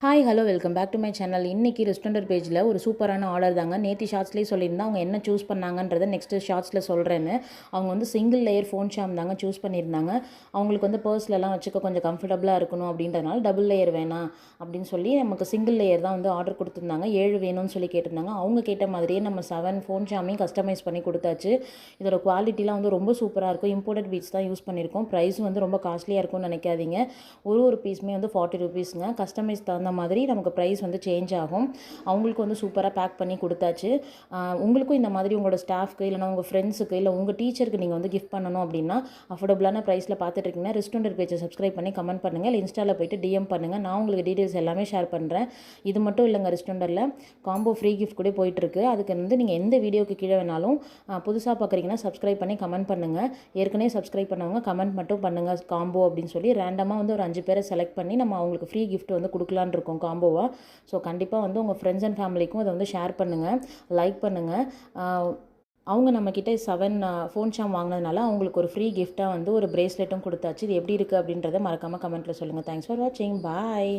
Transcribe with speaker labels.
Speaker 1: Hi hello welcome back to my channel. இன்றைக்கி restaurant பேஜில் ஒரு சூப்பரான ஆர்டர் தாங்க. நேற்று ஷார்ட்ஸ்லேயே சொல்லியிருந்தேன் அவங்க என்ன சூஸ் பண்ணாங்கன்றதை நெக்ஸ்ட்டு ஷார்ட்ஸில் சொல்கிறேன்னு. அவங்க வந்து சிங்கிள் லேயர் ஃபோன் ஷாம் தாங்க சூஸ் பண்ணியிருந்தாங்க. அவங்களுக்கு வந்து பர்ஸ்லலாம் வச்சுக்க கொஞ்சம் கம்ஃபர்டபுளாக இருக்கணும் அப்படின்றதுனால டபுள் லேயர் வேணாம் அப்படின்னு சொல்லி நமக்கு சிங்கிள் லேயர் தான் வந்து ஆர்டர் கொடுத்துருந்தாங்க. 7 வேணும்னு சொல்லி கேட்டிருந்தாங்க. அவங்க கேட்ட மாதிரியே நம்ம 7 ஃபோன் ஷாமையும் கஸ்டமைஸ் பண்ணி கொடுத்தாச்சு. இதோட குவாலிட்டிலாம் வந்து ரொம்ப சூப்பராக இருக்கும். இம்போர்ட்டட் பீட்ஸ் தான் யூஸ் பண்ணியிருக்கோம். ப்ரைஸும் வந்து ரொம்ப காஸ்ட்லியாக இருக்கும்னு நினைக்காதீங்க. ஒரு பீஸுமே வந்து 40 ருபீஸுங்க. கஸ்டமைஸ் தகுந்த மாதிரி நமக்கு ப்ரைஸ் வந்து சேஞ்ச் ஆகும். அவங்களுக்கு வந்து சூப்பராக பேக் பண்ணி கொடுத்தாச்சு. உங்களுக்கும் இந்த மாதிரி உங்களோட ஸ்டாஃப்க்கு இல்லைனா உங்கள் ஃப்ரெண்ட்ஸுக்கு இல்லை உங்கள் டீச்சருக்கு நீங்கள் வந்து கிஃப்ட் பண்ணணும் அப்படின்னா அஃபோர்டபுளான ப்ரைஸில் பார்த்துட்டு இருக்கீங்கன்னா ரெஸ்டாரண்ட் பேஜை சப்ஸ்கிரைப் பண்ணி கமெண்ட் பண்ணுங்கள். இல்லை இன்ஸ்டாவில் போய்ட்டு டிஎம் பண்ணுங்கள். நான் உங்களுக்கு டீட்டெயில்ஸ் எல்லாமே ஷேர் பண்ணுறேன். இது மட்டும் இல்லைங்க, ரெஸ்டாரண்ட்டில் காம்போ ஃப்ரீ கிஃப்ட் கூட போயிட்டுருக்கு. அதுக்கு வந்து நீங்கள் எந்த வீடியோக்கு கீழே வேணாலும் புதுசாக பார்க்குறீங்கன்னா சப்ஸ்கிரைப் பண்ணி கமெண்ட் பண்ணுங்கள். ஏற்கனவே சப்ஸ்கிரைப் பண்ணவங்க கமெண்ட் மட்டும் பண்ணுங்கள் காம்போ அப்படின்னு சொல்லி ரேண்டமாக வந்து ஒரு 5 பேரை செலக்ட் பண்ணி நம்ம அவங்களுக்கு ஃப்ரீ கிஃப்ட் வந்து கொடுக்கலான்னு இருக்கோம் காம்போவாக. ஸோ கண்டிப்பாக வந்து உங்கள் ஃப்ரெண்ட்ஸ் அண்ட் ஃபேமிலிக்கும் அதை வந்து ஷேர் பண்ணுங்கள், லைக் பண்ணுங்கள். அவங்க நம்மக்கிட்ட 7 ஃபோன் ஷாம் வாங்கினதுனால அவங்களுக்கு ஒரு ஃப்ரீ கிஃப்ட்டாக வந்து ஒரு பிரேஸ்லெட்டும் கொடுத்தாச்சு. இது எப்படி இருக்குது அப்படின்றத மறக்காமல் கமெண்ட்டில் சொல்லுங்கள். தேங்க்ஸ் ஃபார் வாட்சிங். பாய்.